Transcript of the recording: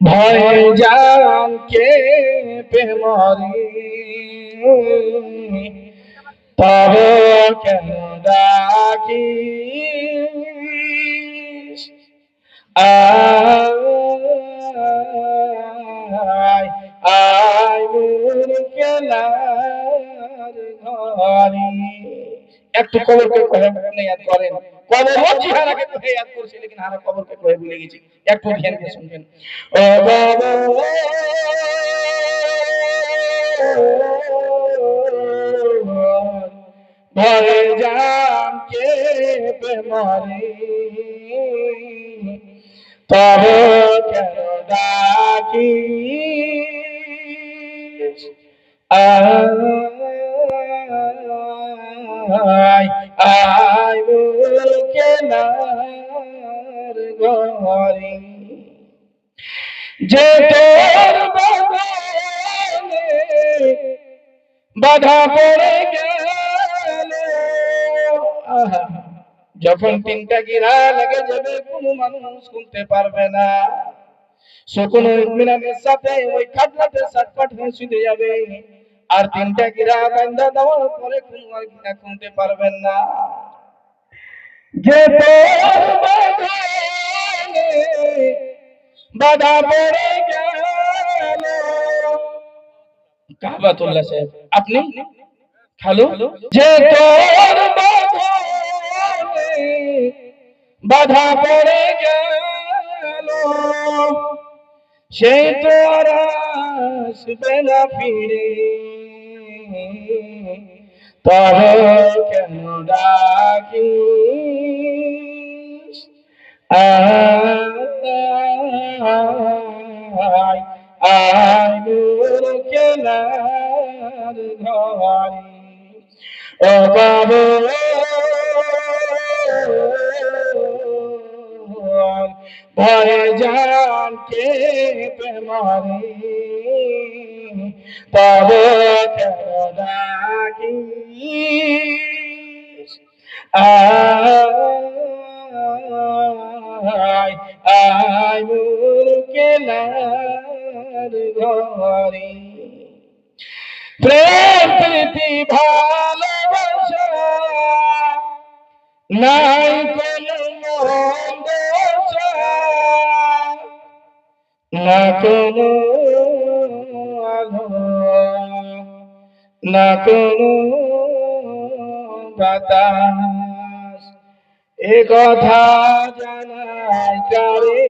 ভয় জানকে প্রেমরি তবে কেন ডাকিস আয় আয় মোর কেলার ঘরে। একটু কবরকে কহে ইয়াদ করেন, কবর চেহারাকে কহে ইয়াদ করছি, लेकिन হারা কবরকে কহে ভুলে গেছি। একটু ধ্যান দিয়ে শুনবেন। ও বাবা ভয় জানকে প্রেমরে তবে কেন ডাকিস আয় আয় মোর কেলার ঘরে। যে তোর বাগানে বাধা পড়ে গেল, যখন তিনটা গিরা লেগে যাবে কোনো মানুষ শুনতে পারবে না, সকল ইতমিনানের সাথে ওই খাটলাতে সাটপাট হয়ে শুতে যাবে, আর তিনটা গিরা বান্ধা দেওয়ার পরে কোনো আর গিরা শুনতে পারবেন না। যে তোর বাগানে বাধা পড়ে গেল, কাবাতুল্লাহ সাহেব আপনি খালো, যে তোর বাগানে বাধা পড়ে গেল, সেই তো আর আসবে না ফিরে, তবে কেন ডাকিস আয় আয় মোর কেলার ঘরে। ও বাবা ভয় জানকে প্রেমরে তবে কেন ডাকিস আয় আয় মোর কেলার ঘরে। প্রেম প্রীতি ভালোবাসা নাই কোনো মন্দ, না কোনো আলো, না কোনো বাতাস, এ কথা জানাই কারে।